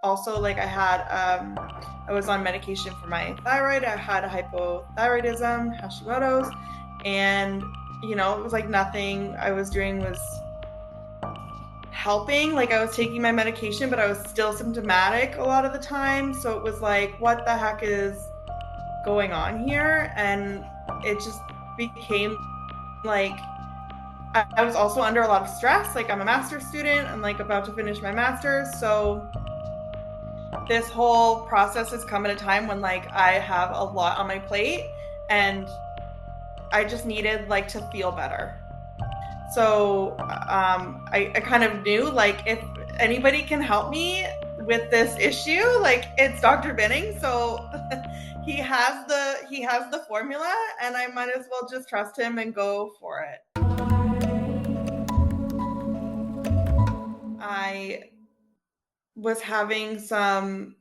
also like I was on medication for my thyroid. I had hypothyroidism, Hashimoto's, and it was like nothing I was doing was helping. Like I was taking my medication, but I was still symptomatic a lot of the time. So it was like, what the heck is going on here? And it just became like I was also under a lot of stress. Like I'm a master's student. I'm like about to finish my master's. So this whole process has come at a time when like I have a lot on my plate and I just needed like to feel better. So I kind of knew like if anybody can help me with this issue, like it's Dr. Binning. So he has the formula, and I might as well just trust him and go for it. I was having some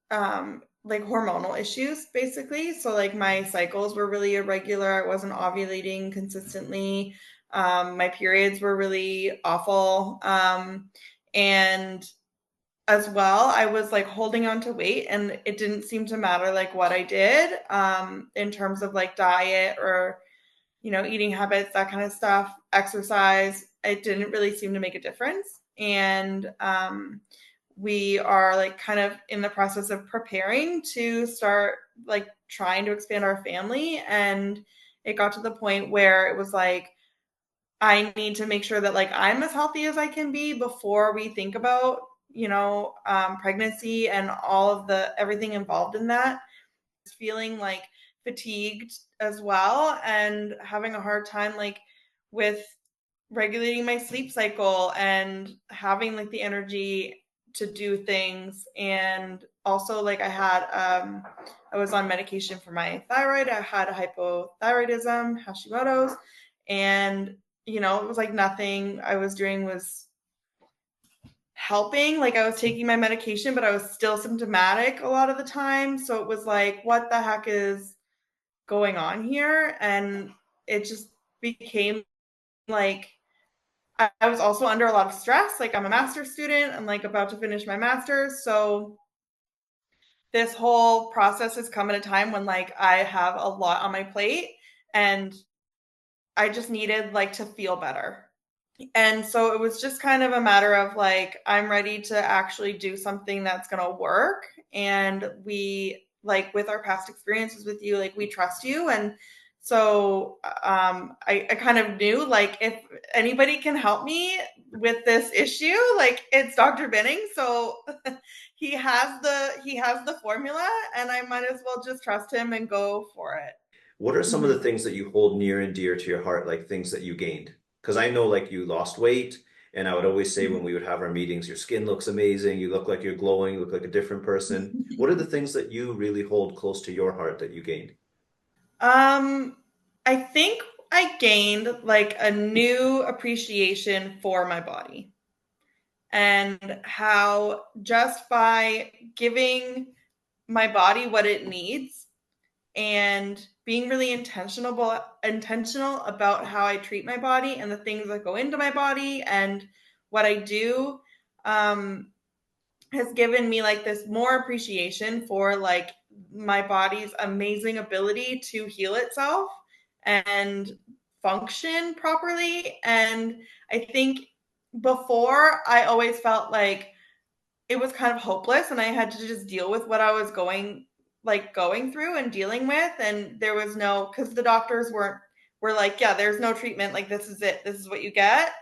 like hormonal issues basically. So like my cycles were really irregular. I wasn't ovulating consistently. My periods were really awful. And as well, I was like holding on to weight, and it didn't seem to matter like what I did in terms of like diet or eating habits, that kind of stuff, exercise. It didn't really seem to make a difference. And we are like kind of in the process of preparing to start like trying to expand our family. And it got to the point where it was like, I need to make sure that like I'm as healthy as I can be before we think about, pregnancy and all of the everything involved in that. Feeling like fatigued as well and having a hard time like with regulating my sleep cycle and having like the energy to do things. And also like I was on medication for my thyroid. I had hypothyroidism, Hashimoto's, and it was like nothing I was doing was helping. Like I was taking my medication, but I was still symptomatic a lot of the time. So it was like, what the heck is going on here? And it just became like I was also under a lot of stress. Like I'm a master's student. I'm like about to finish my master's. So this whole process has come at a time when like I have a lot on my plate and I just needed like to feel better. And so it was just kind of a matter of like, I'm ready to actually do something that's going to work. And we, like, with our past experiences with you, like, we trust you. And so I kind of knew like if anybody can help me with this issue, like it's Dr. Binning. So he has the formula, and I might as well just trust him and go for it. What are some of the Mhm. things that you hold near and dear to your heart, like things that you gained? Because I know like you lost weight, and I would always say when we would have our meetings, your skin looks amazing, you look like you're glowing, you look like a different person. What are the things that you really hold close to your heart that you gained? Um, I think I gained like a new appreciation for my body and how just by giving my body what it needs and being really intentional about how I treat my body and the things that go into my body and what I do um has given me like this more appreciation for like my body's amazing ability to heal itself and function properly. And I think before I always felt like it was kind of hopeless and I had to just deal with what I was going through and dealing with. And there was no, because the doctors were like, yeah, there's no treatment, like this is it, this is what you get.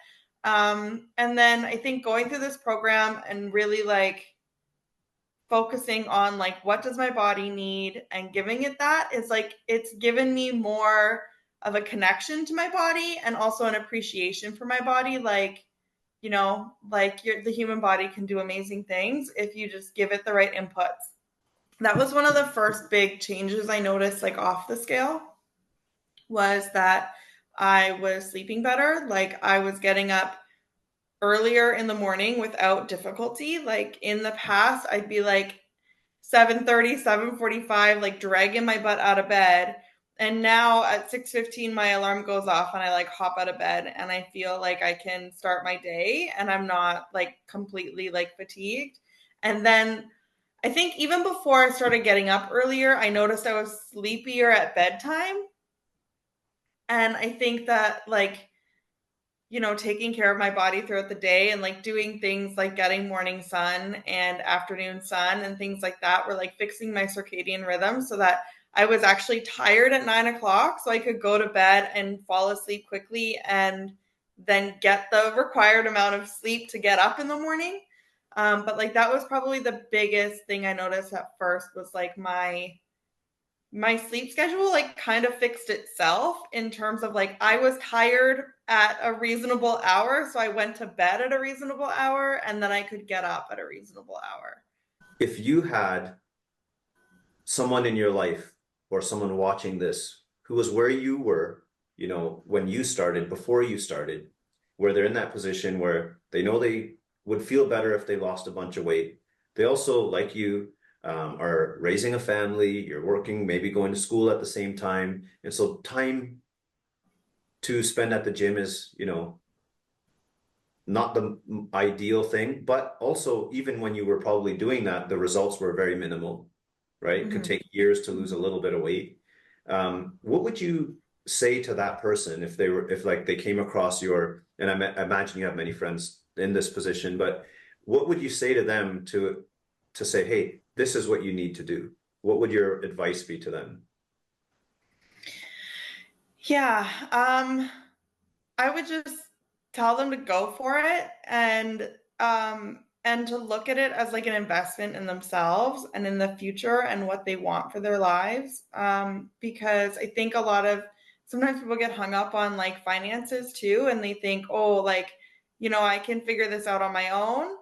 And then I think going through this program and really like focusing on like what does my body need and giving it that is like it's given me more of a connection to my body and also an appreciation for my body. Like like the human body can do amazing things if you just give it the right inputs. That was one of the first big changes I noticed like off the scale, was that I was sleeping better. Like I was getting up earlier in the morning without difficulty. Like in the past I'd be like 7:30, 7:45, like dragging my butt out of bed. And now at 6:15 my alarm goes off and I like hop out of bed and I feel like I can start my day and I'm not like completely like fatigued. And then I think even before I started getting up earlier, I noticed I was sleepier at bedtime. And I think that, like, taking care of my body throughout the day and like doing things like getting morning sun and afternoon sun and things like that were like fixing my circadian rhythm so that I was actually tired at 9 o'clock so I could go to bed and fall asleep quickly and then get the required amount of sleep to get up in the morning. But like that was probably the biggest thing I noticed at first was like my sleep schedule like kind of fixed itself in terms of like I was tired at a reasonable hour, so I went to bed at a reasonable hour and then I could get up at a reasonable hour. If you had someone in your life or someone watching this who was where you were, when you started, before you started, where they're in that position where they know they would feel better if they lost a bunch of weight. They also, like you, are raising a family, you're working, maybe going to school at the same time. And so time to spend at the gym is, not the ideal thing, but also even when you were probably doing that, the results were very minimal, right? It could Mm-hmm. take years to lose a little bit of weight. What would you say to that person if like they came across and I imagine you have many friends in this position, but what would you say to them to say, hey, this is what you need to do? What would your advice be to them? Yeah. I would just tell them to go for it and to look at it as like an investment in themselves and in the future and what they want for their lives. Because I think a lot of sometimes people get hung up on like finances too, and they think, oh, like, I can figure this out on my own.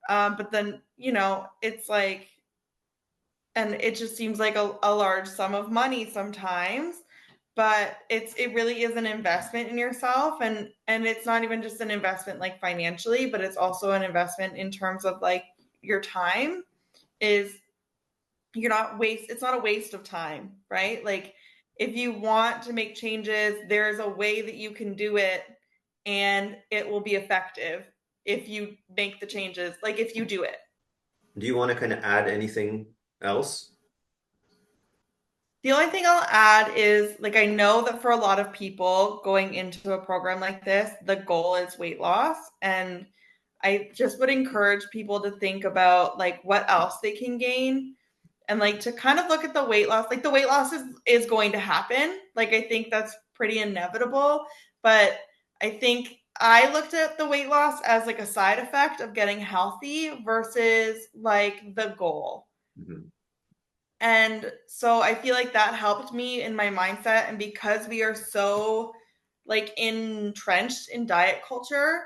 But then, it's like, and it just seems like a large sum of money sometimes, but it really is an investment in yourself, and it's not even just an investment like financially, but it's also an investment in terms of like your time is you're not waste it's not a waste of time, right? Like if you want to make changes, there's a way that you can do it and it will be effective if you make the changes, like if you do it. Do you want to kind of add anything else? The only thing I'll add is like I know that for a lot of people going into a program like this, the goal is weight loss. And I just would encourage people to think about like what else they can gain and like to kind of look at the weight loss. Like the weight loss is going to happen. Like I think that's pretty inevitable. But I think I looked at the weight loss as like a side effect of getting healthy versus like the goal. Mhm. And so I feel like that helped me in my mindset. And because we are so like entrenched in diet culture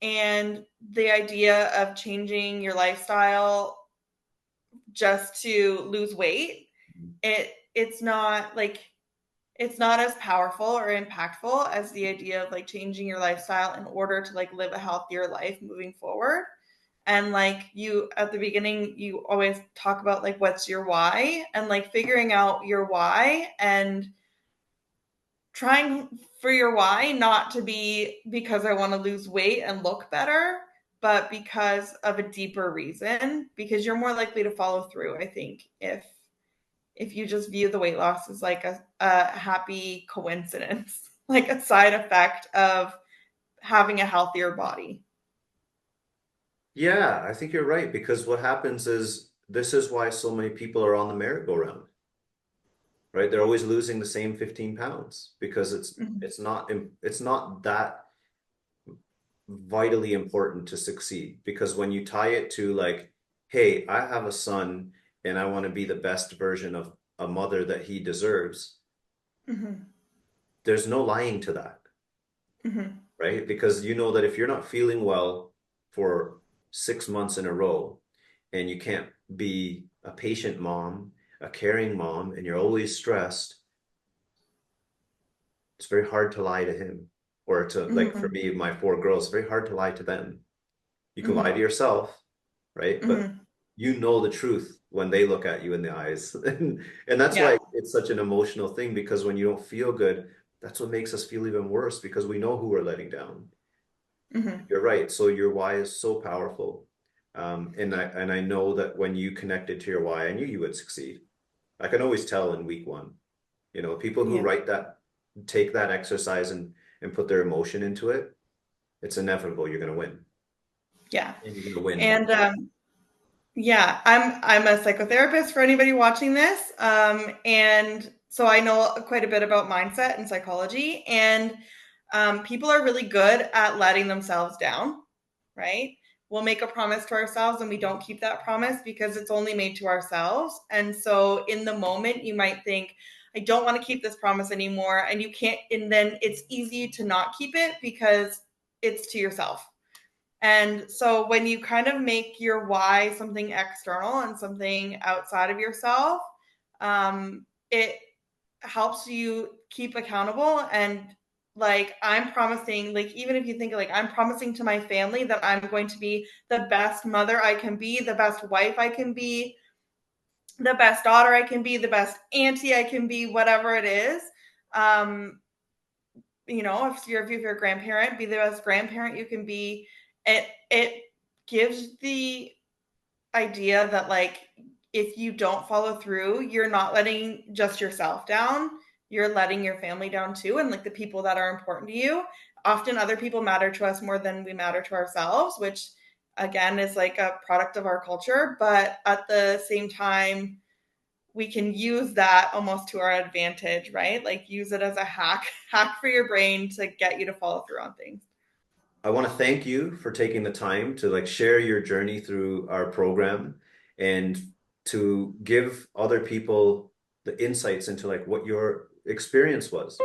and the idea of changing your lifestyle just to lose weight, it's not as powerful or impactful as the idea of like changing your lifestyle in order to like live a healthier life moving forward. And like you at the beginning, you always talk about like what's your why and like figuring out your why and trying for your why not to be because I want to lose weight and look better, but because of a deeper reason, because you're more likely to follow through, I think, if you just view the weight loss as like a happy coincidence, like a side effect of having a healthier body. Yeah, I think you're right because what happens is this is why so many people are on the merry-go-round, right? They're always losing the same 15 pounds because Mhm. it's not that vitally important to succeed because when you tie it to like, hey, I have a son and I want to be the best version of a mother that he deserves, Mhm. there's no lying to that, Mhm. right? Because you know that if you're not feeling well for 6 months in a row and you can't be a patient mom, a caring mom, and you're always stressed, it's very hard to lie to him or to like for Mhm. me, my four girls, it's very hard to lie to them. You can lie to Mhm. yourself, right? But Mhm. you know the truth when they look at you in the eyes. And that's Yeah. why it's such an emotional thing because when you don't feel good, that's what makes us feel even worse because we know who we're letting down. Mhm. You're right. So your why is so powerful. And I know that when you connected to your why, I knew you would succeed. I can always tell in week one. You know, people who Yeah. write that, take that exercise and put their emotion into it, it's inevitable you're going to win. Yeah. And you're going to win big. And yeah, I'm a psychotherapist for anybody watching this. And so I know quite a bit about mindset and psychology. And people are really good at letting themselves down, right? We'll make a promise to ourselves and we don't keep that promise because it's only made to ourselves. And so in the moment, you might think, I don't want to keep this promise anymore. And you can't, and then it's easy to not keep it because it's to yourself. And so when you kind of make your why something external and something outside of yourself, it helps you keep accountable. And like, I'm promising, like, even if you think like, I'm promising to my family that I'm going to be the best mother I can be, the best wife I can be, the best daughter I can be, the best auntie I can be, whatever it is. Um, if you're a grandparent, be the best grandparent you can be. It gives the idea that like if you don't follow through, you're not letting just yourself down, you're letting your family down too, and like the people that are important to you. Often other people matter to us more than we matter to ourselves, which again is like a product of our culture, but at the same time we can use that almost to our advantage, right? Like use it as a hack for your brain to get you to follow through on things. I want to thank you for taking the time to like share your journey through our program and to give other people the insights into like what your experience was.